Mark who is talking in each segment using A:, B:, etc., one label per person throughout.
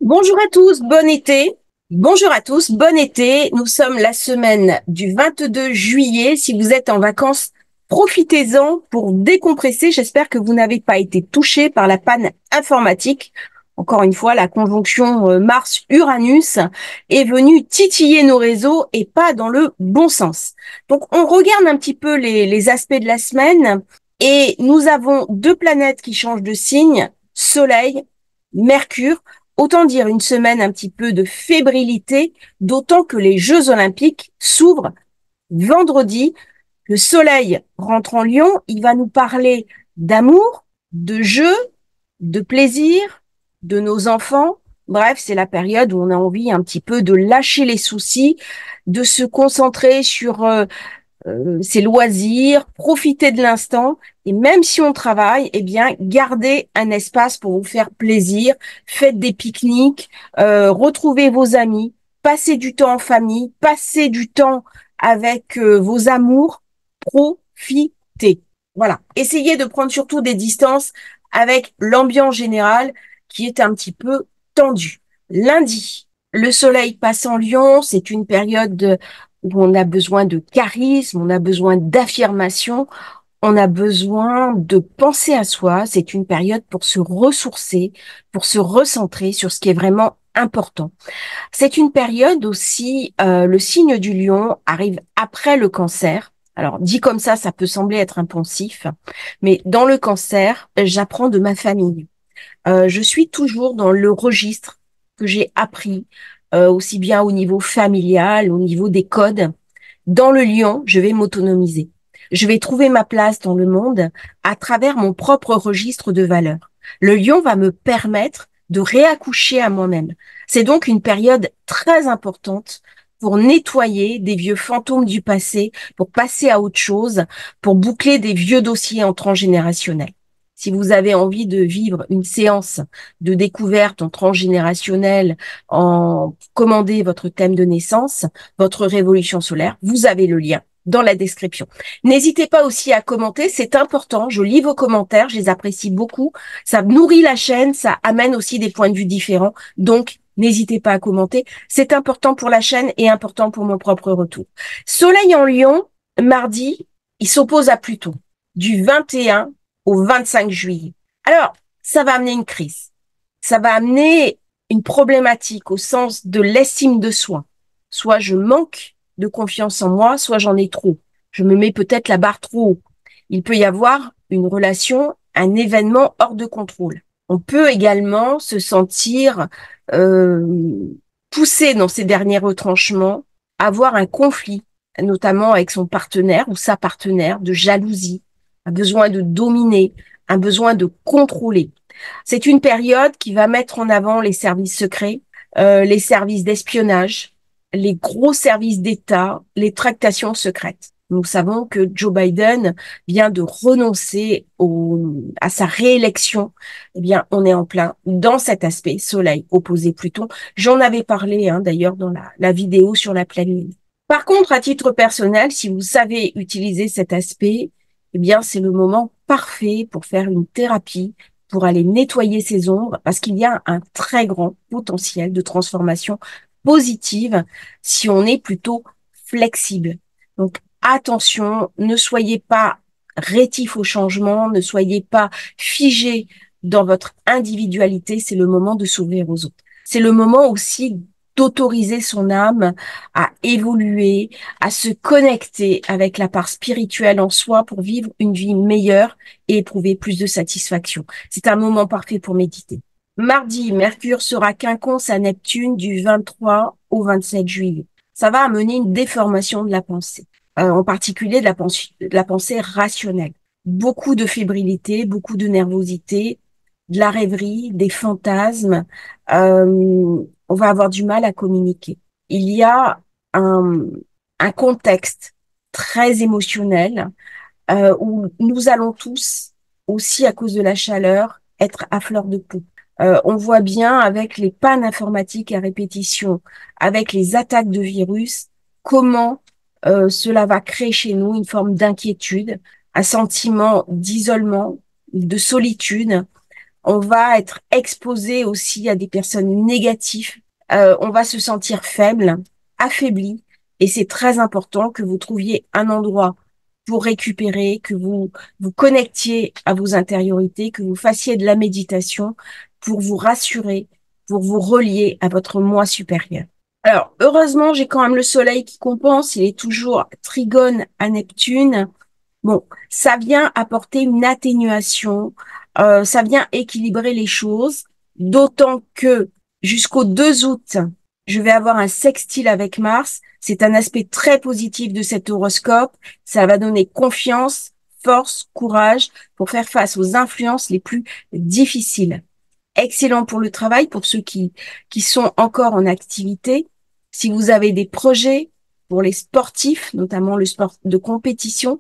A: Bonjour à tous, bon été. Bonjour à tous, bon été. Nous sommes la semaine du 22 juillet. Si vous êtes en vacances, profitez-en pour décompresser. J'espère que vous n'avez pas été touché par la panne informatique. Encore une fois, la conjonction Mars-Uranus est venue titiller nos réseaux et pas dans le bon sens. Donc, on regarde un petit peu les aspects de la semaine et nous avons deux planètes qui changent de signe, Soleil, Mercure. Autant dire une semaine un petit peu de fébrilité, d'autant que les Jeux Olympiques s'ouvrent vendredi. Le soleil rentre en Lion, il va nous parler d'amour, de jeu, de plaisir, de nos enfants. Bref, c'est la période où on a envie un petit peu de lâcher les soucis, de se concentrer sur ses loisirs, profiter de l'instant. Et même si on travaille, eh bien, gardez un espace pour vous faire plaisir. Faites des pique-niques, retrouvez vos amis, passez du temps en famille, passez du temps avec vos amours. Profitez. Voilà. Essayez de prendre surtout des distances avec l'ambiance générale qui est un petit peu tendue. Lundi, le soleil passe en Lion. C'est une période où on a besoin de charisme, on a besoin d'affirmation, on a besoin de penser à soi. C'est une période pour se ressourcer, pour se recentrer sur ce qui est vraiment important. C'est une période aussi, le signe du lion arrive après le cancer. Alors, dit comme ça peut sembler être impensif, mais dans le cancer, j'apprends de ma famille. Je suis toujours dans le registre que j'ai appris, aussi bien au niveau familial, au niveau des codes. Dans le lion, je vais m'autonomiser. Je vais trouver ma place dans le monde à travers mon propre registre de valeurs. Le lion va me permettre de réaccoucher à moi-même. C'est donc une période très importante pour nettoyer des vieux fantômes du passé, pour passer à autre chose, pour boucler des vieux dossiers en transgénérationnel. Si vous avez envie de vivre une séance de découverte en transgénérationnel, en commandez votre thème de naissance, votre révolution solaire, vous avez le lien dans la description. N'hésitez pas aussi à commenter, c'est important. Je lis vos commentaires, je les apprécie beaucoup. Ça nourrit la chaîne, ça amène aussi des points de vue différents. Donc, n'hésitez pas à commenter. C'est important pour la chaîne et important pour mon propre retour. Soleil en Lion, mardi, il s'oppose à Pluton du 21 au 25 juillet. Alors, ça va amener une crise. Ça va amener une problématique au sens de l'estime de soi. Soit je manque de confiance en moi, soit j'en ai trop. Je me mets peut-être la barre trop haut. Il peut y avoir une relation, un événement hors de contrôle. On peut également se sentir euh, poussé dans ses derniers retranchements, avoir un conflit, notamment avec son partenaire ou sa partenaire, de jalousie, un besoin de dominer, un besoin de contrôler. C'est une période qui va mettre en avant les services secrets, les services d'espionnage, les gros services d'État, les tractations secrètes. Nous savons que Joe Biden vient de renoncer à sa réélection. Eh bien, on est en plein dans cet aspect Soleil opposé Pluton. J'en avais parlé d'ailleurs dans la vidéo sur la pleine lune. Par contre, à titre personnel, si vous savez utiliser cet aspect, eh bien, c'est le moment parfait pour faire une thérapie, pour aller nettoyer ses ombres, parce qu'il y a un très grand potentiel de transformation positive si on est plutôt flexible. Donc, attention, ne soyez pas rétif au changement, ne soyez pas figé dans votre individualité, c'est le moment de s'ouvrir aux autres. C'est le moment aussi d'autoriser son âme à évoluer, à se connecter avec la part spirituelle en soi pour vivre une vie meilleure et éprouver plus de satisfaction. C'est un moment parfait pour méditer. Mardi, Mercure sera quinconce à Neptune du 23 au 27 juillet. Ça va amener une déformation de la pensée, en particulier de la pensée rationnelle. Beaucoup de fébrilité, beaucoup de nervosité, de la rêverie, des fantasmes. On va avoir du mal à communiquer. Il y a un, un contexte très émotionnel où nous allons tous, aussi à cause de la chaleur, être à fleur de peau. On voit bien avec les pannes informatiques à répétition, avec les attaques de virus, comment cela va créer chez nous une forme d'inquiétude, un sentiment d'isolement, de solitude. On va être exposé aussi à des personnes négatives. On va se sentir faible, affaibli. Et c'est très important que vous trouviez un endroit pour récupérer, que vous vous connectiez à vos intériorités, que vous fassiez de la méditation pour vous rassurer, pour vous relier à votre moi supérieur. Alors, heureusement, j'ai quand même le soleil qui compense. Il est toujours trigone à Neptune. Bon, ça vient apporter une atténuation, ça vient équilibrer les choses, d'autant que jusqu'au 2 août, je vais avoir un sextile avec Mars. C'est un aspect très positif de cet horoscope. Ça va donner confiance, force, courage pour faire face aux influences les plus difficiles. Excellent pour le travail, pour ceux qui sont encore en activité. Si vous avez des projets pour les sportifs, notamment le sport de compétition,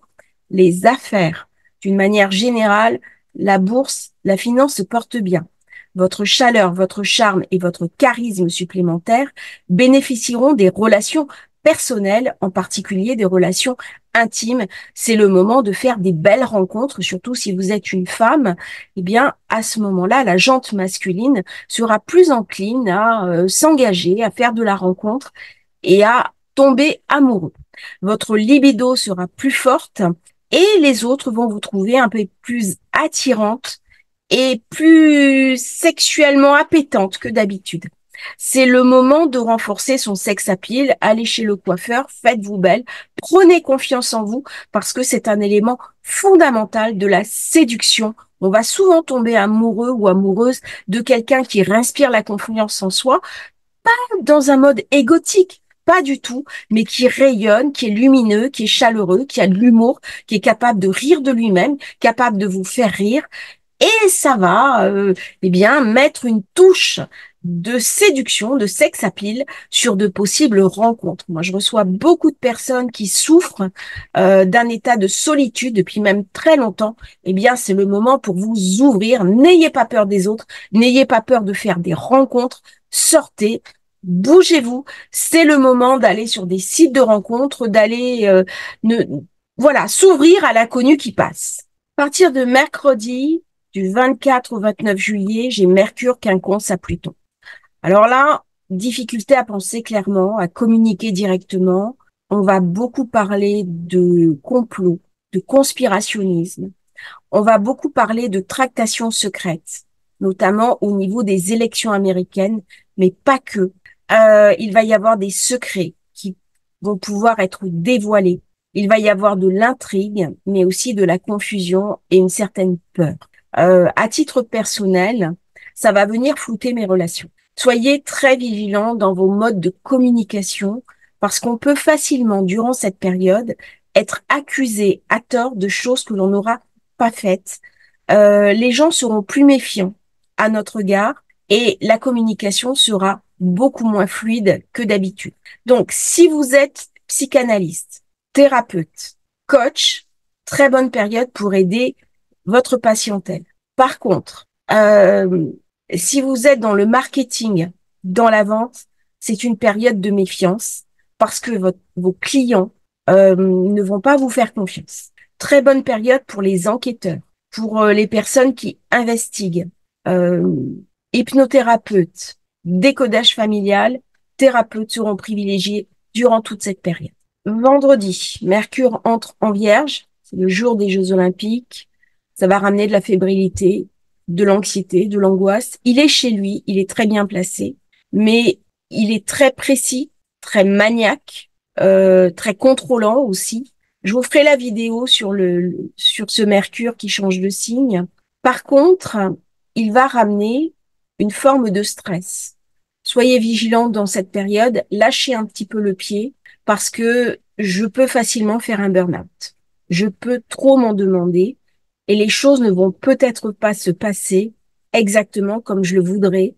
A: les affaires, d'une manière générale, la bourse, la finance se porte bien. Votre chaleur, votre charme et votre charisme supplémentaire bénéficieront des relations personnelles, en particulier des relations intimes. C'est le moment de faire des belles rencontres, surtout si vous êtes une femme. Eh bien, à ce moment-là, la jante masculine sera plus encline à s'engager, à faire de la rencontre et à tomber amoureux. Votre libido sera plus forte et les autres vont vous trouver un peu plus attirante et plus sexuellement appétante que d'habitude. C'est le moment de renforcer son sex appeal. Allez chez le coiffeur, faites-vous belle, prenez confiance en vous parce que c'est un élément fondamental de la séduction. On va souvent tomber amoureux ou amoureuse de quelqu'un qui inspire la confiance en soi, dans un mode égotique, pas du tout, mais qui rayonne, qui est lumineux, qui est chaleureux, qui a de l'humour, qui est capable de rire de lui-même, capable de vous faire rire. Et ça va, eh bien, mettre une touche de séduction, de sex appeal sur de possibles rencontres. Moi, je reçois beaucoup de personnes qui souffrent d'un état de solitude depuis même très longtemps. Eh bien, c'est le moment pour vous ouvrir. N'ayez pas peur des autres, n'ayez pas peur de faire des rencontres. Sortez, bougez-vous. C'est le moment d'aller sur des sites de rencontres, d'aller, ne, voilà, s'ouvrir à l'inconnu qui passe. À partir de mercredi, du 24 au 29 juillet, j'ai Mercure quinconce à Pluton. Alors là, difficulté à penser clairement, à communiquer directement. On va beaucoup parler de complot, de conspirationnisme. On va beaucoup parler de tractations secrètes, notamment au niveau des élections américaines, mais pas que. Il va y avoir des secrets qui vont pouvoir être dévoilés. Il va y avoir de l'intrigue, mais aussi de la confusion et une certaine peur. À titre personnel, ça va venir flouter mes relations. Soyez très vigilants dans vos modes de communication parce qu'on peut facilement, durant cette période, être accusé à tort de choses que l'on n'aura pas faites. Les gens seront plus méfiants à notre égard et la communication sera beaucoup moins fluide que d'habitude. Donc, si vous êtes psychanalyste, thérapeute, coach, très bonne période pour aider votre patientèle. Par contre, si vous êtes dans le marketing, dans la vente, c'est une période de méfiance parce que vos clients ne vont pas vous faire confiance. Très bonne période pour les enquêteurs, pour les personnes qui investiguent, euh, hypnothérapeutes, décodage familial, thérapeutes seront privilégiés durant toute cette période. Vendredi, Mercure entre en Vierge, c'est le jour des Jeux Olympiques. Ça va ramener de la fébrilité, de l'anxiété, de l'angoisse. Il est chez lui, il est très bien placé, mais il est très précis, très maniaque, très contrôlant aussi. Je vous ferai la vidéo sur ce Mercure qui change de signe. Par contre, il va ramener une forme de stress. Soyez vigilants dans cette période, lâchez un petit peu le pied parce que je peux facilement faire un burn-out. Je peux trop m'en demander et les choses ne vont peut-être pas se passer exactement comme je le voudrais,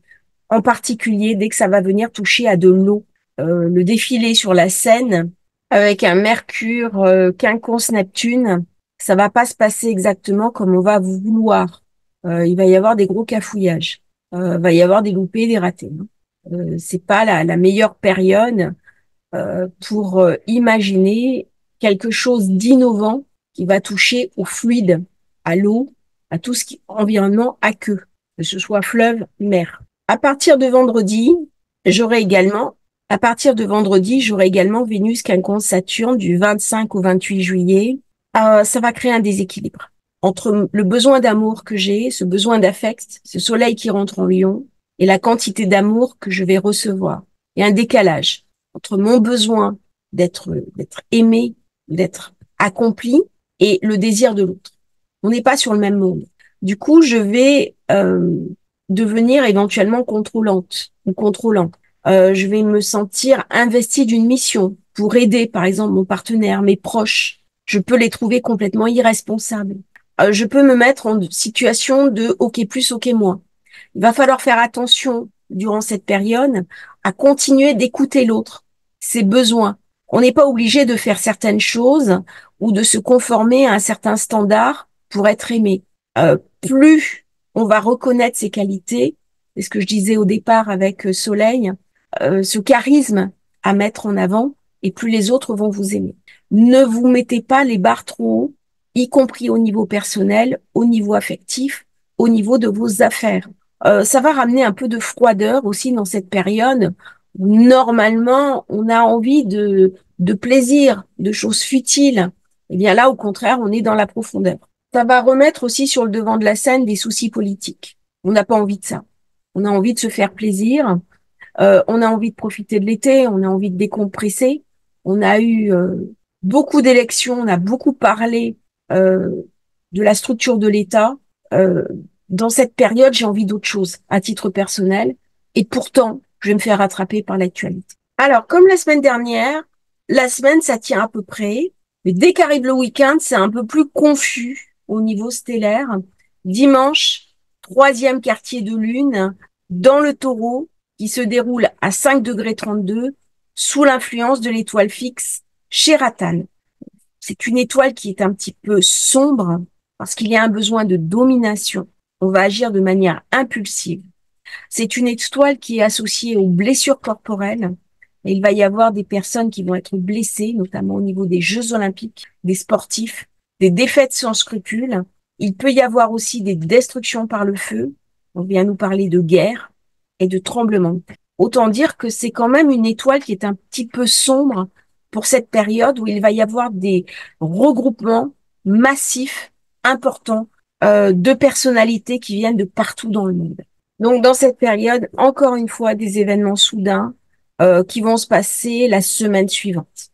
A: en particulier dès que ça va venir toucher à de l'eau. Le défilé sur la Seine avec un Mercure quinconce Neptune, ça va pas se passer exactement comme on va vouloir. Il va y avoir des gros cafouillages, va y avoir des loupés, des ratés. C'est pas la meilleure période pour imaginer quelque chose d'innovant qui va toucher au fluide, à l'eau, à tout ce qui environnement aqueux. que ce soit fleuve, mer. À partir de vendredi, j'aurai également, à partir de vendredi, j'aurai également Vénus quinconce Saturne du 25 au 28 juillet. Ça va créer un déséquilibre entre le besoin d'amour que j'ai, ce besoin d'affect, ce soleil qui rentre en Lion, et la quantité d'amour que je vais recevoir. Il y a un décalage entre mon besoin d'être aimé, d'être accompli, et le désir de l'autre. On n'est pas sur le même monde. Du coup, je vais devenir éventuellement contrôlante ou contrôlant. Je vais me sentir investie d'une mission pour aider, par exemple, mon partenaire, mes proches. Je peux les trouver complètement irresponsables. Je peux me mettre en situation de OK plus, OK moins. Il va falloir faire attention durant cette période à continuer d'écouter l'autre, ses besoins. On n'est pas obligé de faire certaines choses ou de se conformer à un certain standard pour être aimé. Plus on va reconnaître ses qualités, c'est ce que je disais au départ avec Soleil, ce charisme à mettre en avant, et plus les autres vont vous aimer. Ne vous mettez pas les barres trop haut, y compris au niveau personnel, au niveau affectif, au niveau de vos affaires. Ça va ramener un peu de froideur aussi dans cette période où normalement on a envie de plaisir, de choses futiles. Eh bien là, au contraire, on est dans la profondeur. Ça va remettre aussi sur le devant de la scène des soucis politiques. On n'a pas envie de ça. On a envie de se faire plaisir. On a envie de profiter de l'été. On a envie de décompresser. On a eu beaucoup d'élections. On a beaucoup parlé euh, de la structure de l'État. Dans cette période, j'ai envie d'autre chose à titre personnel. Et pourtant, je vais me faire rattraper par l'actualité. Alors, comme la semaine dernière, la semaine, ça tient à peu près. Mais dès qu'arrive le week-end, c'est un peu plus confus au niveau stellaire. Dimanche, troisième quartier de lune dans le Taureau qui se déroule à 5 degrés 32 sous l'influence de l'étoile fixe Shératan. C'est une étoile qui est un petit peu sombre parce qu'il y a un besoin de domination. On va agir de manière impulsive. C'est une étoile qui est associée aux blessures corporelles. Et il va y avoir des personnes qui vont être blessées, notamment au niveau des Jeux olympiques, des sportifs, des défaites sans scrupules. Il peut y avoir aussi des destructions par le feu. On vient nous parler de guerre et de tremblements. Autant dire que c'est quand même une étoile qui est un petit peu sombre pour cette période où il va y avoir des regroupements massifs, importants, de personnalités qui viennent de partout dans le monde. Donc, dans cette période, encore une fois, des événements soudains qui vont se passer la semaine suivante.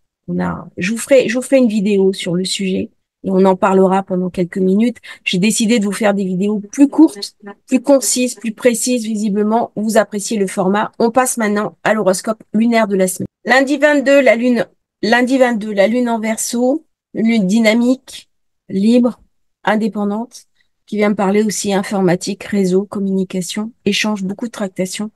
A: Je vous ferai une vidéo sur le sujet et on en parlera pendant quelques minutes. J'ai décidé de vous faire des vidéos plus courtes, plus concises, plus précises, visiblement. Vous appréciez le format. On passe maintenant à l'horoscope lunaire de la semaine. Lundi 22, la lune en Verseau, une lune dynamique, libre, indépendante, qui vient me parler aussi informatique, réseau, communication, échange, beaucoup de tractations,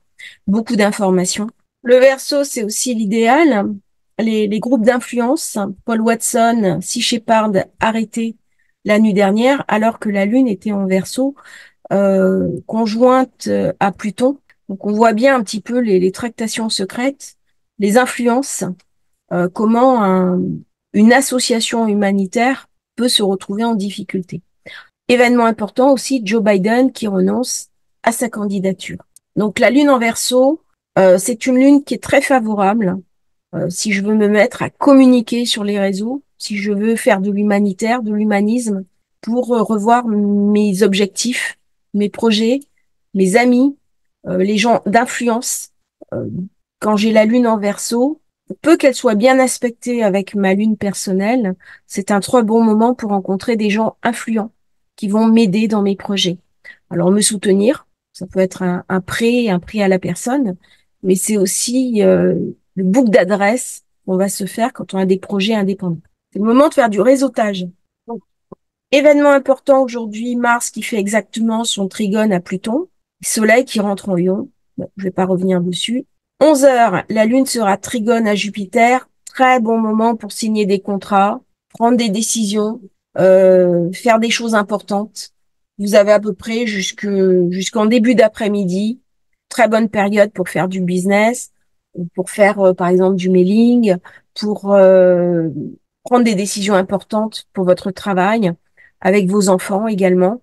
A: beaucoup d'informations. Le Verseau, c'est aussi l'idéal. Les groupes d'influence, Paul Watson, Sea Shepherd, arrêtés la nuit dernière, alors que la Lune était en Verseau, conjointe à Pluton. Donc on voit bien un petit peu les tractations secrètes, les influences, comment une association humanitaire peut se retrouver en difficulté. Événement important aussi, Joe Biden qui renonce à sa candidature. Donc la Lune en Verseau, c'est une lune qui est très favorable si je veux me mettre à communiquer sur les réseaux, si je veux faire de l'humanitaire, de l'humanisme, pour revoir mes objectifs, mes projets, mes amis, les gens d'influence. Euh, Quand j'ai la Lune en Verseau, peu qu'elle soit bien aspectée avec ma Lune personnelle, c'est un très bon moment pour rencontrer des gens influents qui vont m'aider dans mes projets. Alors me soutenir, ça peut être un prêt à la personne, mais c'est aussi le book d'adresse qu'on va se faire quand on a des projets indépendants. C'est le moment de faire du réseautage. Donc, événement important aujourd'hui, Mars qui fait exactement son trigone à Pluton, Soleil qui rentre en Lion. Bon, je vais pas revenir dessus. 11 heures, la Lune sera trigone à Jupiter. Très bon moment pour signer des contrats, prendre des décisions, faire des choses importantes. Vous avez à peu près jusqu'en début d'après-midi. Très bonne période pour faire du business, pour faire par exemple du mailing, pour prendre des décisions importantes pour votre travail, avec vos enfants également.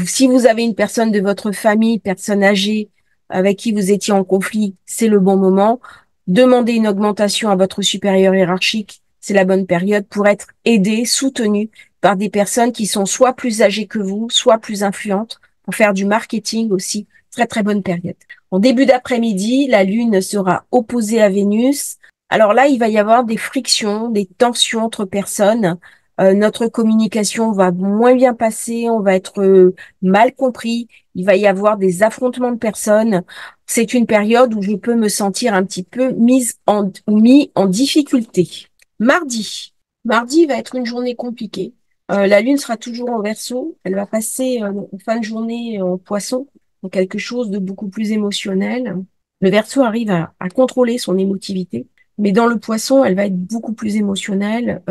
A: Si vous avez une personne de votre famille, personne âgée, avec qui vous étiez en conflit, c'est le bon moment. Demandez une augmentation à votre supérieur hiérarchique, c'est la bonne période pour être aidé, soutenu par des personnes qui sont soit plus âgées que vous, soit plus influentes, pour faire du marketing aussi. Très, très bonne période. En début d'après-midi, la Lune sera opposée à Vénus. Alors là, il va y avoir des frictions, des tensions entre personnes. Notre communication va moins bien passer, on va être mal compris, il va y avoir des affrontements de personnes. C'est une période où je peux me sentir un petit peu mis en difficulté. Mardi. Mardi va être une journée compliquée. La Lune sera toujours en Verseau. Elle va passer en fin de journée en Poisson, donc quelque chose de beaucoup plus émotionnel. Le Verseau arrive à contrôler son émotivité, mais dans le Poisson, elle va être beaucoup plus émotionnelle,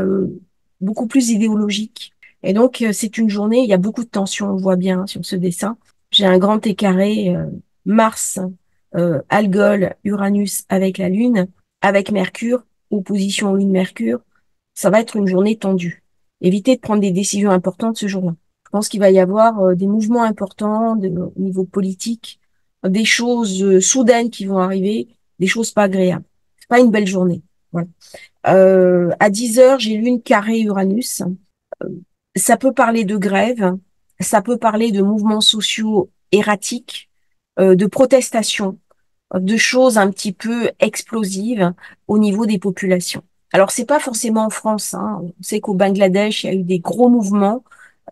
A: beaucoup plus idéologique. Et donc, c'est une journée, il y a beaucoup de tension, on voit bien sur ce dessin. J'ai un grand écarré, Mars, Algol, Uranus avec la Lune, avec Mercure, opposition Lune-Mercure. Ça va être une journée tendue. Évitez de prendre des décisions importantes ce jour-là. Je pense qu'il va y avoir des mouvements importants au niveau politique, des choses soudaines qui vont arriver, des choses pas agréables. C'est pas une belle journée. Voilà. À 10 heures, j'ai Lune carré Uranus. Euh, Ça peut parler de grève, ça peut parler de mouvements sociaux erratiques, de protestations, de choses un petit peu explosives au niveau des populations. Alors, c'est pas forcément en France, hein. On sait qu'au Bangladesh, il y a eu des gros mouvements,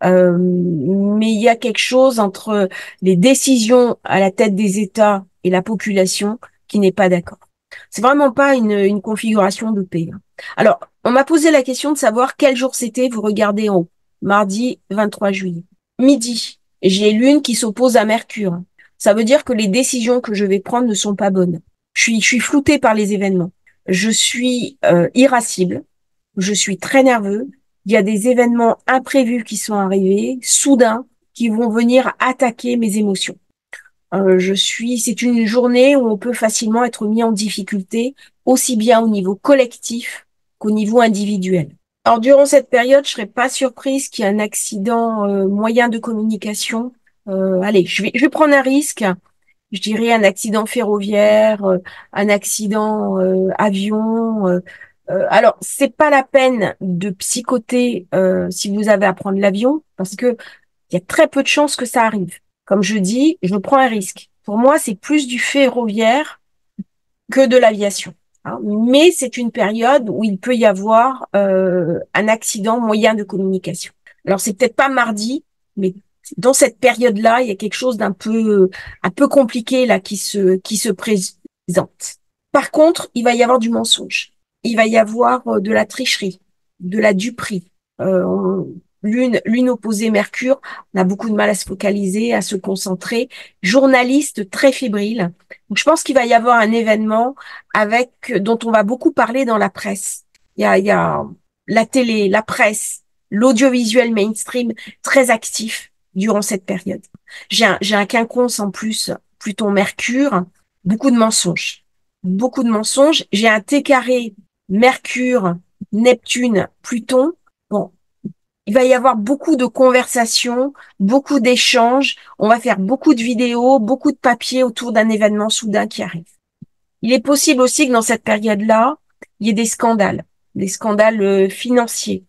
A: mais il y a quelque chose entre les décisions à la tête des États et la population qui n'est pas d'accord. C'est vraiment pas une configuration de paix, hein. Alors, on m'a posé la question de savoir quel jour c'était. Vous regardez en haut, mardi 23 juillet. Midi, j'ai Lune qui s'oppose à Mercure. Ça veut dire que les décisions que je vais prendre ne sont pas bonnes. Je suis floutée par les événements. Je suis irascible. Je suis très nerveux. Il y a des événements imprévus qui sont arrivés, soudains, qui vont venir attaquer mes émotions. C'est une journée où on peut facilement être mis en difficulté, aussi bien au niveau collectif qu'au niveau individuel. Alors, durant cette période, je serais pas surprise qu'il y ait un accident moyen de communication. Allez, je vais prendre un risque. Je dirais un accident ferroviaire, un accident avion. Alors, c'est pas la peine de psychoter si vous avez à prendre l'avion, parce que il y a très peu de chances que ça arrive. Comme je dis, je prends un risque. Pour moi, c'est plus du ferroviaire que de l'aviation, hein. Mais c'est une période où il peut y avoir un accident moyen de communication. Alors, c'est peut-être pas mardi, mais dans cette période-là, il y a quelque chose un peu compliqué là qui se présente. Par contre, il va y avoir du mensonge. Il va y avoir de la tricherie, de la duperie. Euh, Lune opposée Mercure, on a beaucoup de mal à se focaliser, à se concentrer. Journaliste très fébrile. Donc, je pense qu'il va y avoir un événement dont on va beaucoup parler dans la presse. Il y a la télé, la presse, l'audiovisuel mainstream très actif durant cette période. J'ai un quinconce en plus, Pluton Mercure, beaucoup de mensonges. Beaucoup de mensonges. J'ai un T carré Mercure, Neptune, Pluton. Bon, il va y avoir beaucoup de conversations, beaucoup d'échanges. On va faire beaucoup de vidéos, beaucoup de papiers autour d'un événement soudain qui arrive. Il est possible aussi que dans cette période-là, il y ait des scandales financiers,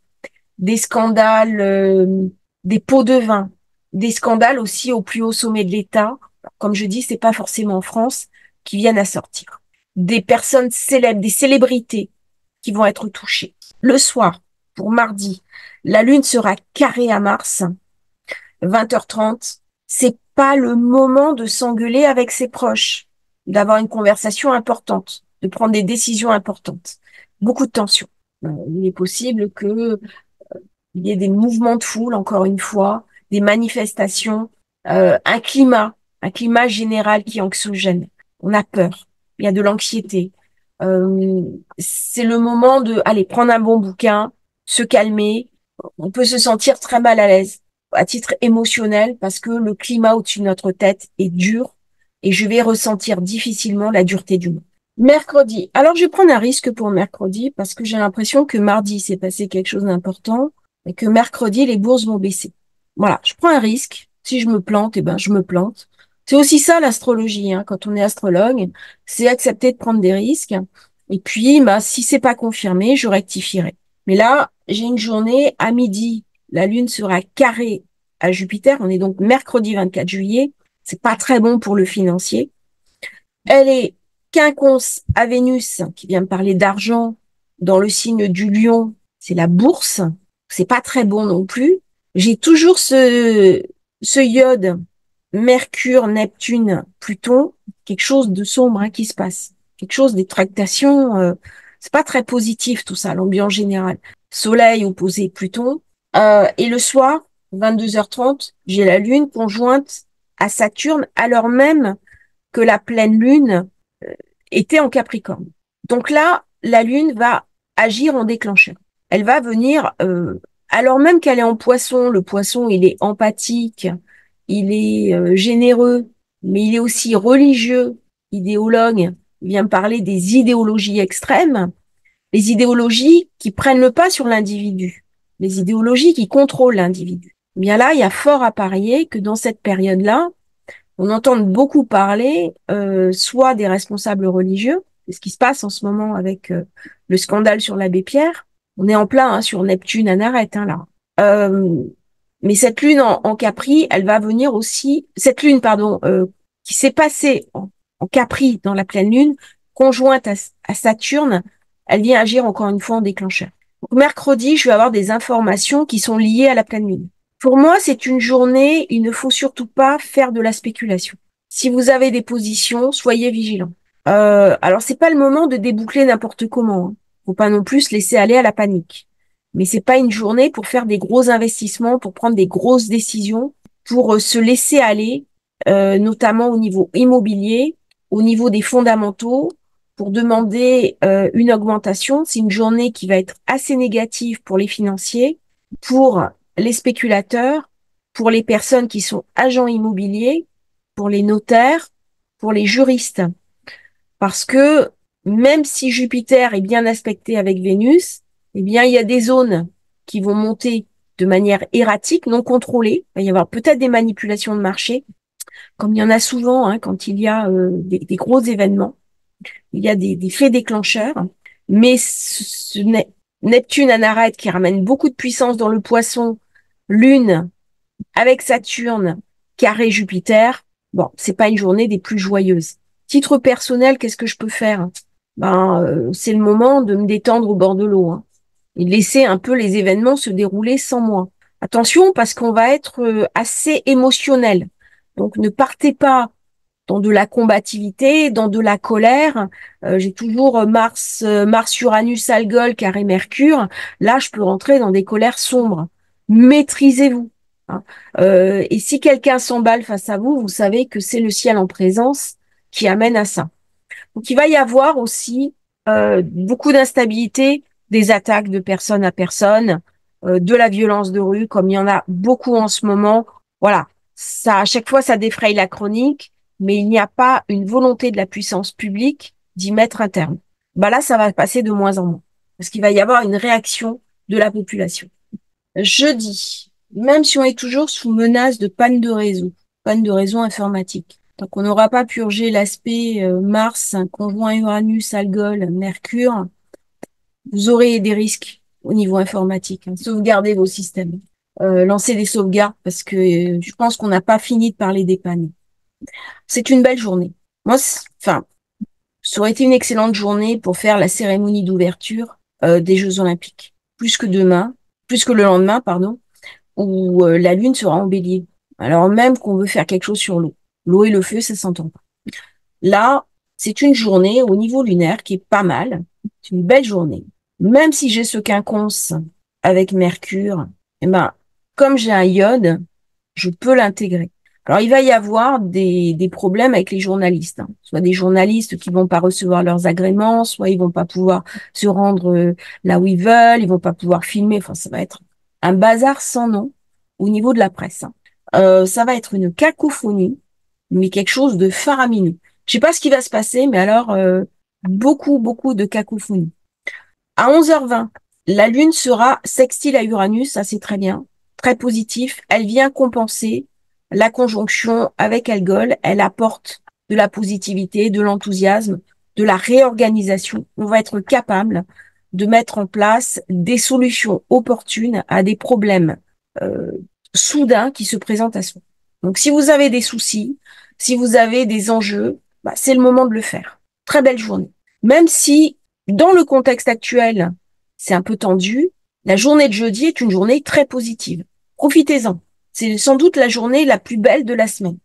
A: des scandales des pots de vin, des scandales aussi au plus haut sommet de l'État. Comme je dis, c'est pas forcément en France qui viennent à sortir. Des personnes célèbres, des célébrités qui vont être touchées. Le soir, pour mardi, la Lune sera carrée à Mars, 20h30. C'est pas le moment de s'engueuler avec ses proches, d'avoir une conversation importante, de prendre des décisions importantes. Beaucoup de tension. Il est possible que il y ait des mouvements de foule, encore une fois, des manifestations, un climat général qui est anxiogène. On a peur, il y a de l'anxiété. C'est le moment de aller prendre un bon bouquin, se calmer. On peut se sentir très mal à l'aise à titre émotionnel parce que le climat au-dessus de notre tête est dur et je vais ressentir difficilement la dureté du monde. Mercredi. Alors, je vais prendre un risque pour mercredi parce que j'ai l'impression que mardi, s'est passé quelque chose d'important et que mercredi, les bourses vont baisser. Voilà, je prends un risque. Si je me plante, eh ben, je me plante. C'est aussi ça l'astrologie, hein, quand on est astrologue, c'est accepter de prendre des risques. Et puis, bah, si c'est pas confirmé, je rectifierai. Mais là, j'ai une journée à midi. La Lune sera carrée à Jupiter. On est donc mercredi 24 juillet. C'est pas très bon pour le financier. Elle est quinconce à Vénus, qui vient me parler d'argent, dans le signe du Lion. C'est la bourse. C'est pas très bon non plus. J'ai toujours ce iode, Mercure, Neptune, Pluton, quelque chose de sombre hein, qui se passe. Quelque chose, des tractations. C'est pas très positif tout ça, l'ambiance générale. Soleil opposé Pluton. Et le soir, 22h30, j'ai la Lune conjointe à Saturne, alors même que la pleine lune était en Capricorne. Donc là, la lune va agir en déclencheur. Elle va venir, alors même qu'elle est en poisson, le poisson, il est empathique, il est généreux, mais il est aussi religieux, idéologue. Il vient me parler des idéologies extrêmes, les idéologies qui prennent le pas sur l'individu, les idéologies qui contrôlent l'individu. Eh bien là, il y a fort à parier que dans cette période-là, on entend beaucoup parler soit des responsables religieux, c'est ce qui se passe en ce moment avec le scandale sur l'abbé Pierre. On est en plein hein, sur Neptune à Narette, hein, là. Euh, mais cette lune en Capri, elle va venir aussi, cette lune, pardon, qui s'est passée en Capri dans la pleine lune, conjointe à Saturne, elle vient agir encore une fois en déclencheur. Donc, mercredi, je vais avoir des informations qui sont liées à la pleine lune. Pour moi, c'est une journée, il ne faut surtout pas faire de la spéculation. Si vous avez des positions, soyez vigilants. Alors, c'est pas le moment de déboucler n'importe comment. Hein. Faut pas non plus se laisser aller à la panique. Mais c'est pas une journée pour faire des gros investissements, pour prendre des grosses décisions, pour se laisser aller, notamment au niveau immobilier, au niveau des fondamentaux, pour demander une augmentation. C'est une journée qui va être assez négative pour les financiers, pour les spéculateurs, pour les personnes qui sont agents immobiliers, pour les notaires, pour les juristes. Parce que même si Jupiter est bien aspecté avec Vénus, eh bien, il y a des zones qui vont monter de manière erratique, non contrôlée. Il va y avoir peut-être des manipulations de marché, comme il y en a souvent hein, quand il y a des gros événements. Il y a des faits déclencheurs. Mais Neptune Anarette qui ramène beaucoup de puissance dans le poisson, Lune avec Saturne, carré Jupiter, bon, c'est pas une journée des plus joyeuses. Titre personnel, qu'est-ce que je peux faire? C'est le moment de me détendre au bord de l'eau hein, et de laisser un peu les événements se dérouler sans moi. Attention, parce qu'on va être assez émotionnel. Donc, ne partez pas dans de la combativité, dans de la colère. J'ai toujours Mars, Uranus, Algol, carré Mercure. Là, je peux rentrer dans des colères sombres. Maîtrisez-vous. Hein. Et si quelqu'un s'emballe face à vous, vous savez que c'est le ciel en présence qui amène à ça. Donc, il va y avoir aussi beaucoup d'instabilité, des attaques de personne à personne, de la violence de rue, comme il y en a beaucoup en ce moment. Voilà, ça, à chaque fois, ça défraye la chronique, mais il n'y a pas une volonté de la puissance publique d'y mettre un terme. Bah là, ça va passer de moins en moins, parce qu'il va y avoir une réaction de la population. Jeudi, même si on est toujours sous menace de panne de réseau informatique, tant qu'on n'aura pas purgé l'aspect Mars, un conjoint Uranus, Algol, Mercure, vous aurez des risques au niveau informatique. Hein. Sauvegardez vos systèmes. Lancez des sauvegardes parce que je pense qu'on n'a pas fini de parler des pannes. C'est une belle journée. Moi, enfin, ça aurait été une excellente journée pour faire la cérémonie d'ouverture des Jeux Olympiques. Plus que le lendemain, pardon, où la Lune sera en bélier. Alors même qu'on veut faire quelque chose sur l'eau. L'eau et le feu, ça s'entend pas. Là, c'est une journée au niveau lunaire qui est pas mal. C'est une belle journée. Même si j'ai ce quinconce avec Mercure, eh ben, comme j'ai un iode, je peux l'intégrer. Alors, il va y avoir des problèmes avec les journalistes. Hein. Soit des journalistes qui vont pas recevoir leurs agréments, soit ils vont pas pouvoir se rendre là où ils veulent, ils vont pas pouvoir filmer. Enfin, ça va être un bazar sans nom au niveau de la presse. Hein. Ça va être une cacophonie, mais quelque chose de faramineux. Je sais pas ce qui va se passer, mais alors beaucoup de cacophonie. À 11h20, la Lune sera sextile à Uranus, ça c'est très bien, très positif. Elle vient compenser la conjonction avec Algol, elle apporte de la positivité, de l'enthousiasme, de la réorganisation. On va être capable de mettre en place des solutions opportunes à des problèmes euh, soudains qui se présentent à soi. Donc, si vous avez des soucis, si vous avez des enjeux, bah, c'est le moment de le faire. Très belle journée. Même si, dans le contexte actuel, c'est un peu tendu, la journée de jeudi est une journée très positive. Profitez-en. C'est sans doute la journée la plus belle de la semaine.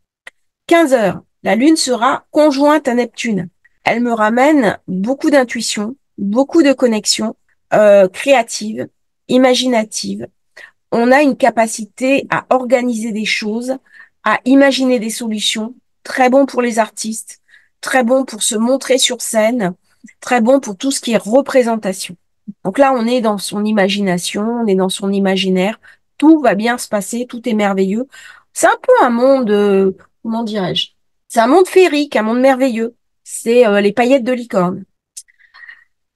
A: 15 heures, la Lune sera conjointe à Neptune. Elle me ramène beaucoup d'intuition, beaucoup de connexions créatives, imaginatives. On a une capacité à organiser des choses, à imaginer des solutions. Très bon pour les artistes, très bon pour se montrer sur scène, très bon pour tout ce qui est représentation. Donc là, on est dans son imagination, on est dans son imaginaire. Tout va bien se passer, tout est merveilleux. C'est un peu un monde, comment dirais-je? C'est un monde féerique, un monde merveilleux. C'est les paillettes de licorne.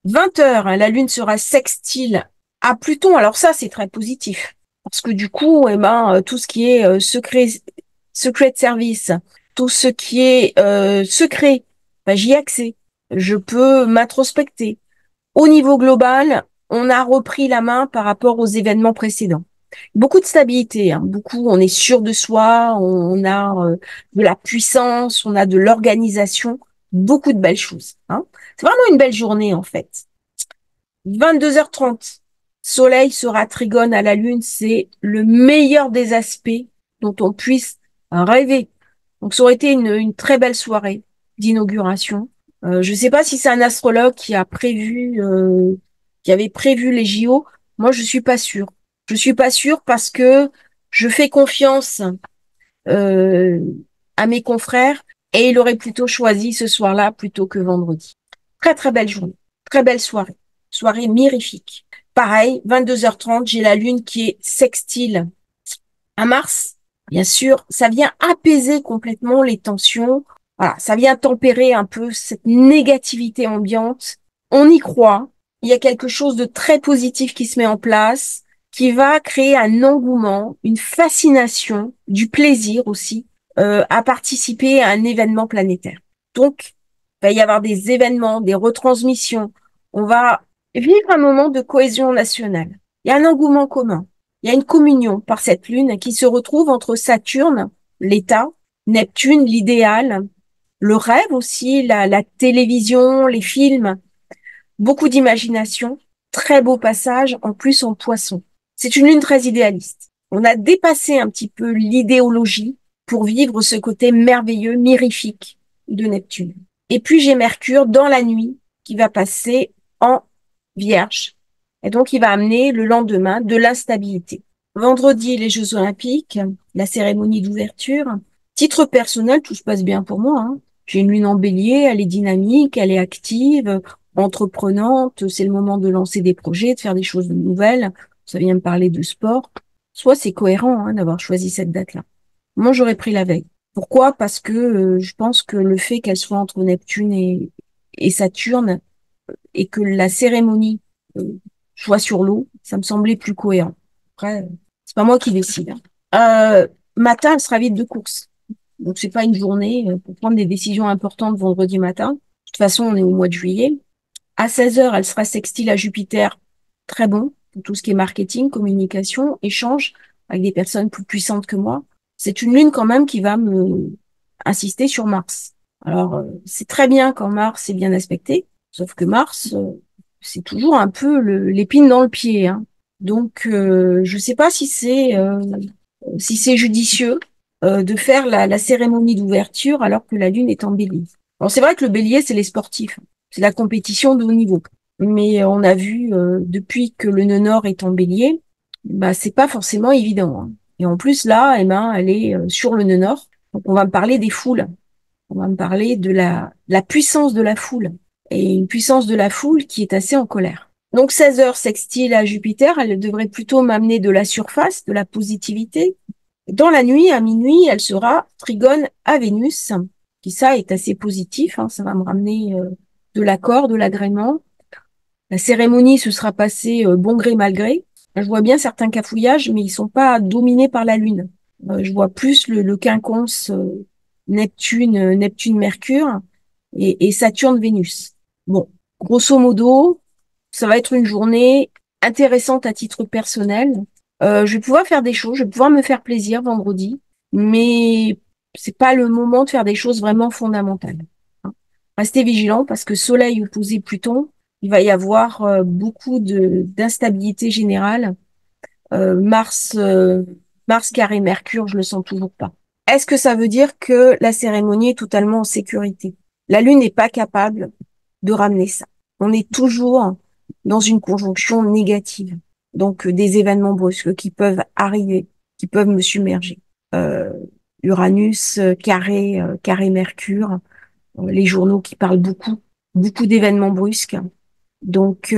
A: 20 heures, hein, la Lune sera sextile à Pluton. Alors ça, c'est très positif. Parce que du coup, eh ben, tout ce qui est secret de service, tout ce qui est secret, ben, j'y ai accès. Je peux m'introspecter. Au niveau global, on a repris la main par rapport aux événements précédents. Beaucoup de stabilité, hein, beaucoup, on est sûr de soi, on a de la puissance, on a de l'organisation, beaucoup de belles choses. Hein. C'est vraiment une belle journée en fait. 22h30, Soleil sera trigone à la Lune, c'est le meilleur des aspects dont on puisse rêver. Donc ça aurait été une très belle soirée d'inauguration. Je ne sais pas si c'est un astrologue qui a prévu, qui avait prévu les JO. Moi, je suis pas sûre. Je suis pas sûre parce que je fais confiance euh, à mes confrères et il aurait plutôt choisi ce soir-là plutôt que vendredi. Très très belle journée, très belle soirée, soirée mirifique. Pareil, 22h30, j'ai la lune qui est sextile à Mars. Bien sûr, ça vient apaiser complètement les tensions. Voilà, ça vient tempérer un peu cette négativité ambiante. On y croit. Il y a quelque chose de très positif qui se met en place, qui va créer un engouement, une fascination, du plaisir aussi, à participer à un événement planétaire. Donc, il va y avoir des événements, des retransmissions. On va vivre un moment de cohésion nationale. Il y a un engouement commun. Il y a une communion par cette lune qui se retrouve entre Saturne, l'état, Neptune, l'idéal, le rêve aussi, la télévision, les films, beaucoup d'imagination, très beau passage, en plus en poisson. C'est une lune très idéaliste. On a dépassé un petit peu l'idéologie pour vivre ce côté merveilleux, mirifique de Neptune. Et puis j'ai Mercure dans la nuit qui va passer en Vierge. Et donc il va amener le lendemain de l'instabilité. Vendredi, les Jeux Olympiques, la cérémonie d'ouverture. Titre personnel, tout se passe bien pour moi. Hein. J'ai une lune en bélier, elle est dynamique, elle est active, entreprenante. C'est le moment de lancer des projets, de faire des choses nouvelles. Ça vient me parler de sport. Soit c'est cohérent hein, d'avoir choisi cette date-là. Moi, j'aurais pris la veille. Pourquoi? Parce que je pense que le fait qu'elle soit entre Neptune et Saturne et que la cérémonie euh, soit sur l'eau, ça me semblait plus cohérent. Après, c'est pas moi qui décide. Hein. Matin, elle sera vite de course. Donc, c'est pas une journée pour prendre des décisions importantes vendredi matin. De toute façon, on est au mois de juillet. À 16 heures, elle sera sextile à Jupiter. Très bon pour tout ce qui est marketing, communication, échange avec des personnes plus puissantes que moi. C'est une lune quand même qui va me insister sur Mars. Alors, c'est très bien quand Mars est bien aspecté, sauf que Mars, c'est toujours un peu l'épine dans le pied. Hein. Donc, je ne sais pas si c'est judicieux de faire la cérémonie d'ouverture alors que la Lune est en bélier. Alors, c'est vrai que le bélier, c'est les sportifs. C'est la compétition de haut niveau. Mais on a vu, depuis que le nœud nord est en bélier, bah, c'est pas forcément évident. Hein. Et en plus, là, eh ben, elle est sur le nœud nord. Donc, on va me parler des foules. On va me parler de la puissance de la foule. Et une puissance de la foule qui est assez en colère. Donc 16 heures sextile à Jupiter, elle devrait plutôt m'amener de la surface, de la positivité. Dans la nuit, à minuit, elle sera trigone à Vénus, qui ça est assez positif. Hein, ça va me ramener de l'accord, de l'agrément. La cérémonie se sera passée bon gré mal gré. Je vois bien certains cafouillages, mais ils sont pas dominés par la lune. Je vois plus le quinconce Neptune-Mercure et Saturne-Vénus. Bon, grosso modo, ça va être une journée intéressante à titre personnel. Je vais pouvoir faire des choses, je vais pouvoir me faire plaisir vendredi, mais c'est pas le moment de faire des choses vraiment fondamentales, hein. Restez vigilants parce que Soleil opposé Pluton, il va y avoir beaucoup de d'instabilité générale. Mars, Mars carré Mercure, je le sens toujours pas. Est-ce que ça veut dire que la cérémonie est totalement en sécurité? La Lune n'est pas capable de ramener ça. On est toujours dans une conjonction négative. Donc, des événements brusques qui peuvent arriver, qui peuvent me submerger. Euh, Uranus, carré Mercure, les journaux qui parlent beaucoup d'événements brusques. Donc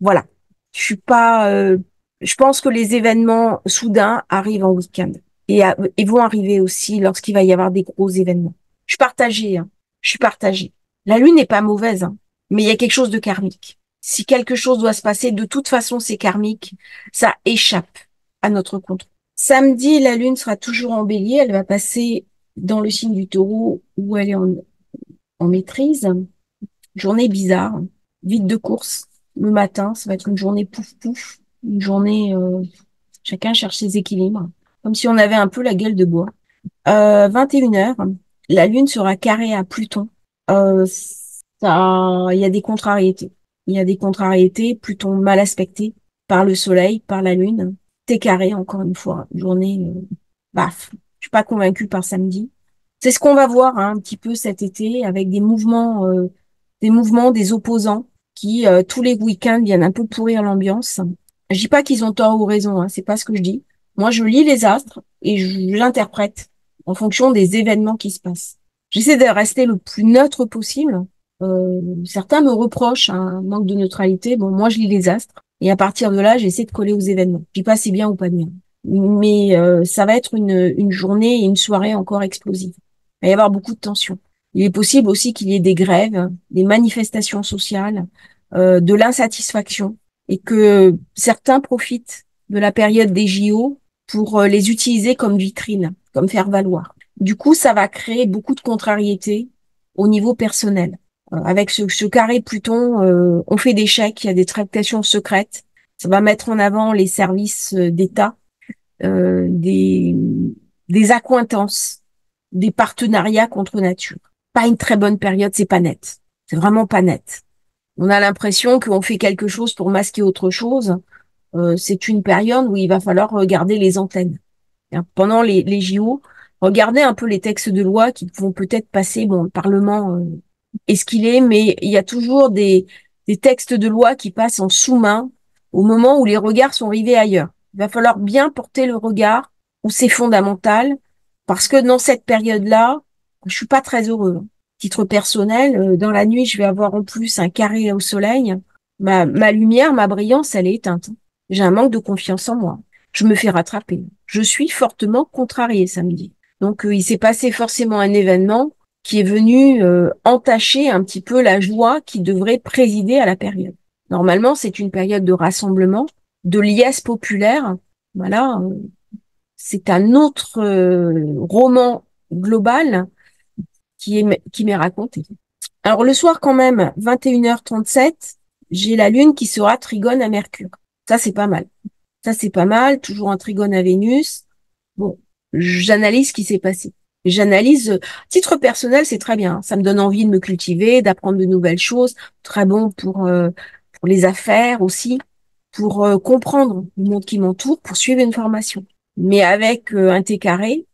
A: voilà, je suis pas. Je pense que les événements soudains arrivent en week-end et vont arriver aussi lorsqu'il va y avoir des gros événements. Je suis partagée, hein. Je suis partagée. La lune n'est pas mauvaise, hein, mais il y a quelque chose de karmique. Si quelque chose doit se passer, de toute façon, c'est karmique. Ça échappe à notre contrôle. Samedi, la lune sera toujours en bélier. Elle va passer dans le signe du taureau où elle est en maîtrise. Journée bizarre, vide de course. Le matin, ça va être une journée pouf pouf, une journée chacun cherche ses équilibres, comme si on avait un peu la gueule de bois. 21h, la Lune sera carrée à Pluton. Il y a des contrariétés. Il y a des contrariétés, Pluton mal aspecté par le Soleil, par la Lune. T'es carré, encore une fois, journée, baf. Je suis pas convaincue par samedi. C'est ce qu'on va voir hein, un petit peu cet été avec des mouvements, des opposants qui tous les week-ends viennent un peu pourrir l'ambiance. Je dis pas qu'ils ont tort ou raison, hein, c'est pas ce que je dis. Moi, je lis les astres et je l'interprète en fonction des événements qui se passent. J'essaie de rester le plus neutre possible. Certains me reprochent un manque de neutralité. Bon, moi, je lis les astres et à partir de là, j'essaie de coller aux événements. Je dis pas c'est bien ou pas bien, mais ça va être une journée et une soirée encore explosive. Il va y avoir beaucoup de tensions. Il est possible aussi qu'il y ait des grèves, des manifestations sociales, de l'insatisfaction et que certains profitent de la période des JO pour les utiliser comme vitrine, comme faire valoir. Du coup, ça va créer beaucoup de contrariétés au niveau personnel. Avec ce carré Pluton, on fait des chèques, il y a des tractations secrètes. Ça va mettre en avant les services d'État, euh, des, des accointances, des partenariats contre nature. Pas une très bonne période, c'est pas net. C'est vraiment pas net. On a l'impression qu'on fait quelque chose pour masquer autre chose. C'est une période où il va falloir regarder les antennes. Pendant les JO, regardez un peu les textes de loi qui vont peut-être passer. Bon, le Parlement est ce qu'il est, mais il y a toujours des textes de loi qui passent en sous-main au moment où les regards sont rivés ailleurs. Il va falloir bien porter le regard où c'est fondamental, parce que dans cette période-là, je suis pas très heureux. Titre personnel, dans la nuit, je vais avoir en plus un carré au soleil. Ma lumière, ma brillance, elle est éteinte. J'ai un manque de confiance en moi. Je me fais rattraper. Je suis fortement contrariée samedi. Donc, il s'est passé forcément un événement qui est venu entacher un petit peu la joie qui devrait présider à la période. Normalement, c'est une période de rassemblement, de liesse populaire. Voilà, c'est un autre roman global qui m'est raconté. Alors le soir quand même, 21h37, j'ai la Lune qui sera trigone à Mercure. Ça c'est pas mal. Ça c'est pas mal, toujours un trigone à Vénus. Bon, j'analyse ce qui s'est passé. J'analyse, titre personnel, c'est très bien. Ça me donne envie de me cultiver, d'apprendre de nouvelles choses. Très bon pour les affaires aussi, pour comprendre le monde qui m'entoure, pour suivre une formation. Mais avec un T carré,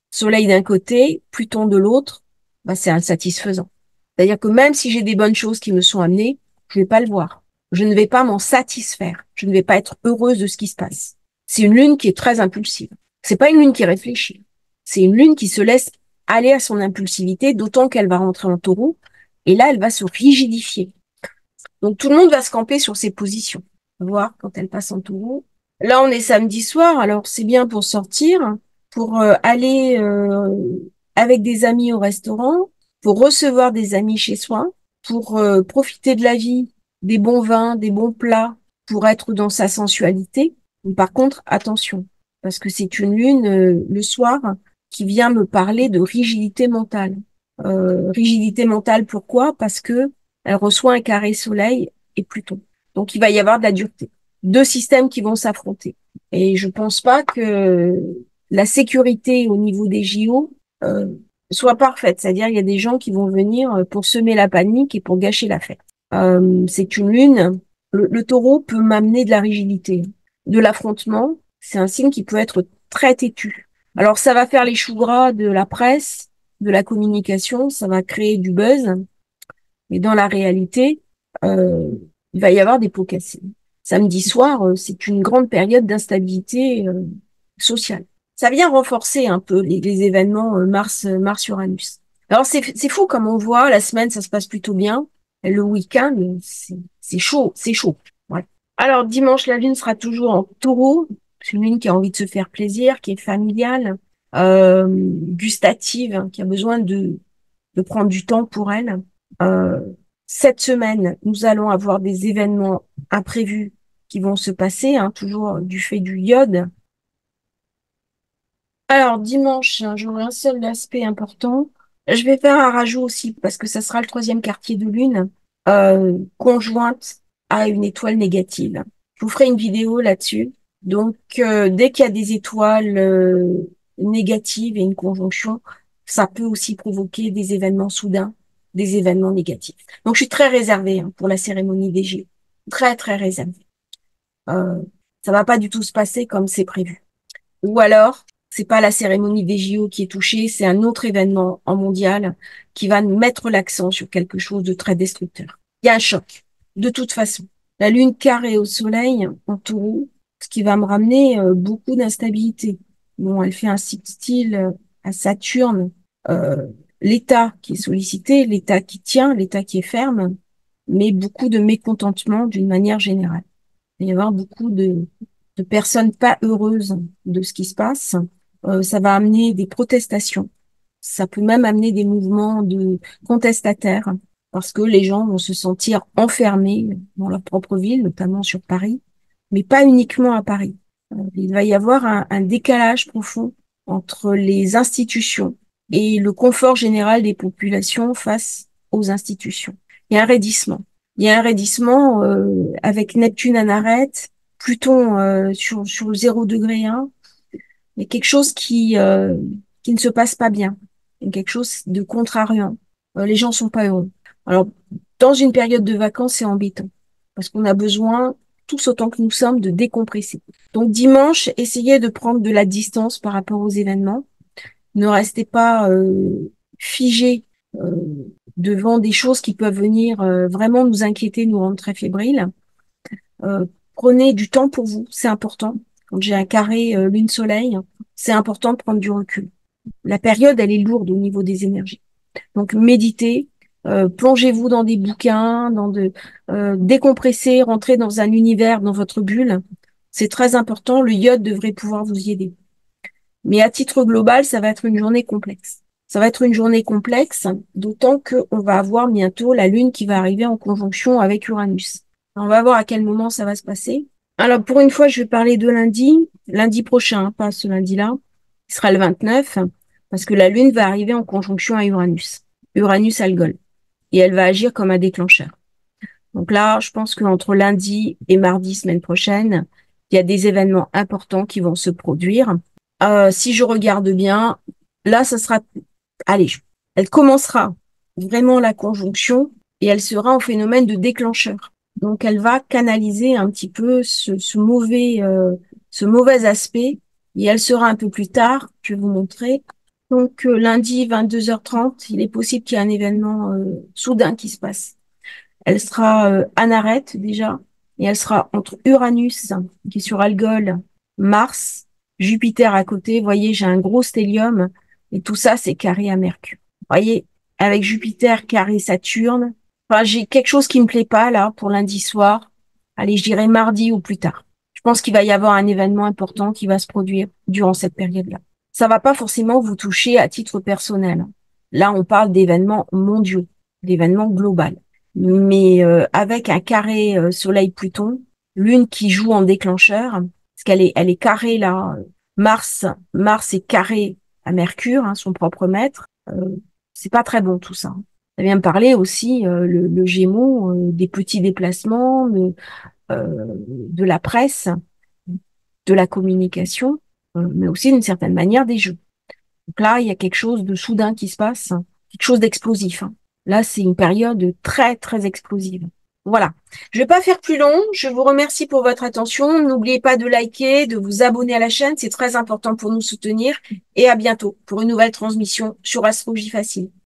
A: Soleil d'un côté, Pluton de l'autre, bah, c'est insatisfaisant. C'est-à-dire que même si j'ai des bonnes choses qui me sont amenées, je vais pas le voir. Je ne vais pas m'en satisfaire. Je ne vais pas être heureuse de ce qui se passe. C'est une lune qui est très impulsive. C'est pas une lune qui réfléchit. C'est une lune qui se laisse aller à son impulsivité, d'autant qu'elle va rentrer en taureau. Et là, elle va se rigidifier. Donc, tout le monde va se camper sur ses positions. On va voir quand elle passe en taureau. Là, on est samedi soir. Alors, c'est bien pour sortir, pour aller avec des amis au restaurant, pour recevoir des amis chez soi, pour profiter de la vie, des bons vins, des bons plats, pour être dans sa sensualité. Par contre, attention, parce que c'est une lune le soir qui vient me parler de rigidité mentale. Rigidité mentale, pourquoi? Parce que elle reçoit un carré Soleil et Pluton. Donc il va y avoir de la dureté. Deux systèmes qui vont s'affronter. Et je pense pas que la sécurité au niveau des JO euh, soit parfaite. C'est-à-dire il y a des gens qui vont venir pour semer la panique et pour gâcher la fête. C'est une lune. Le taureau peut m'amener de la rigidité, de l'affrontement. C'est un signe qui peut être très têtu. Alors ça va faire les choux gras de la presse, de la communication, ça va créer du buzz, mais dans la réalité, euh, il va y avoir des pots cassés. Samedi soir, c'est une grande période d'instabilité sociale. Ça vient renforcer un peu les événements Mars-Uranus. Alors c'est fou comme on voit, la semaine ça se passe plutôt bien, le week-end c'est chaud, c'est chaud. Ouais. Alors dimanche la lune sera toujours en Taureau, c'est une lune qui a envie de se faire plaisir, qui est familiale, gustative, hein, qui a besoin de prendre du temps pour elle. Euh, cette semaine, nous allons avoir des événements imprévus qui vont se passer, hein, toujours du fait du iode. Alors, dimanche, hein, j'aurai un seul aspect important. Je vais faire un rajout aussi parce que ça sera le troisième quartier de lune, conjointe à une étoile négative. Je vous ferai une vidéo là-dessus. Donc, dès qu'il y a des étoiles négatives et une conjonction, ça peut aussi provoquer des événements soudains, des événements négatifs. Donc, je suis très réservée hein, pour la cérémonie des Gémeaux. Très, très réservée. Euh, ça va pas du tout se passer comme c'est prévu. Ou alors, c'est pas la cérémonie des JO qui est touchée, c'est un autre événement en mondial qui va mettre l'accent sur quelque chose de très destructeur. Il y a un choc. De toute façon, la lune carrée au soleil en taureau, ce qui va me ramener beaucoup d'instabilité. Bon, elle fait un sextile à Saturne, euh, l'état qui est sollicité, l'état qui tient, l'état qui est ferme, mais beaucoup de mécontentement d'une manière générale. Il va y avoir beaucoup de personnes pas heureuses de ce qui se passe. Ça va amener des protestations. Ça peut même amener des mouvements de contestataires parce que les gens vont se sentir enfermés dans leur propre ville, notamment sur Paris, mais pas uniquement à Paris. Il va y avoir un décalage profond entre les institutions et le confort général des populations face aux institutions. Il y a un raidissement. Il y a un raidissement avec Neptune en arête, Pluton sur le 0 degré 1. Il y a quelque chose qui ne se passe pas bien. Il y a quelque chose de contrariant. Les gens sont pas heureux. Alors, dans une période de vacances, c'est embêtant parce qu'on a besoin, tous autant que nous sommes, de décompresser. Donc, dimanche, essayez de prendre de la distance par rapport aux événements. Ne restez pas figés euh, devant des choses qui peuvent venir vraiment nous inquiéter, nous rendre très fébriles. Euh, prenez du temps pour vous, c'est important. Quand j'ai un carré lune-soleil, c'est important de prendre du recul. La période, elle est lourde au niveau des énergies. Donc méditez, plongez-vous dans des bouquins, décompressez, rentrez dans un univers, dans votre bulle. C'est très important. Le iode devrait pouvoir vous y aider. Mais à titre global, ça va être une journée complexe. Ça va être une journée complexe, d'autant qu'on va avoir bientôt la Lune qui va arriver en conjonction avec Uranus. On va voir à quel moment ça va se passer. Alors, pour une fois, je vais parler de lundi prochain, hein, pas ce lundi-là. Il sera le 29, parce que la Lune va arriver en conjonction à Uranus. Uranus Algol. Et elle va agir comme un déclencheur. Donc là, je pense qu'entre lundi et mardi, semaine prochaine, il y a des événements importants qui vont se produire. Si je regarde bien, là, ça sera, allez, elle commencera vraiment la conjonction et elle sera en phénomène de déclencheur. Donc, elle va canaliser un petit peu ce mauvais aspect et elle sera un peu plus tard. Je vais vous montrer. Donc, lundi 22h30, il est possible qu'il y ait un événement soudain qui se passe. Elle sera en arête déjà, et elle sera entre Uranus, qui est sur Algol, Mars, Jupiter à côté. Vous voyez, j'ai un gros stellium, et tout ça, c'est carré à Mercure. Vous voyez, avec Jupiter carré Saturne. Enfin, j'ai quelque chose qui me plaît pas, là, pour lundi soir. Allez, je dirais mardi ou plus tard. Je pense qu'il va y avoir un événement important qui va se produire durant cette période-là. Ça va pas forcément vous toucher à titre personnel. Là, on parle d'événements mondiaux, d'événements globaux. Mais avec un carré Soleil-Pluton, Lune qui joue en déclencheur, parce elle est carrée là Mars, Mars est carré à Mercure, hein, son propre maître. C'est pas très bon tout ça. Ça vient me parler aussi le Gémeaux des petits déplacements, de la presse, de la communication, mais aussi d'une certaine manière des jeux. Donc là, il y a quelque chose de soudain qui se passe, hein, quelque chose d'explosif, hein. Là, c'est une période très, très explosive. Voilà. Je vais pas faire plus long. Je vous remercie pour votre attention. N'oubliez pas de liker, de vous abonner à la chaîne. C'est très important pour nous soutenir. Et à bientôt pour une nouvelle transmission sur Astrologie Facile.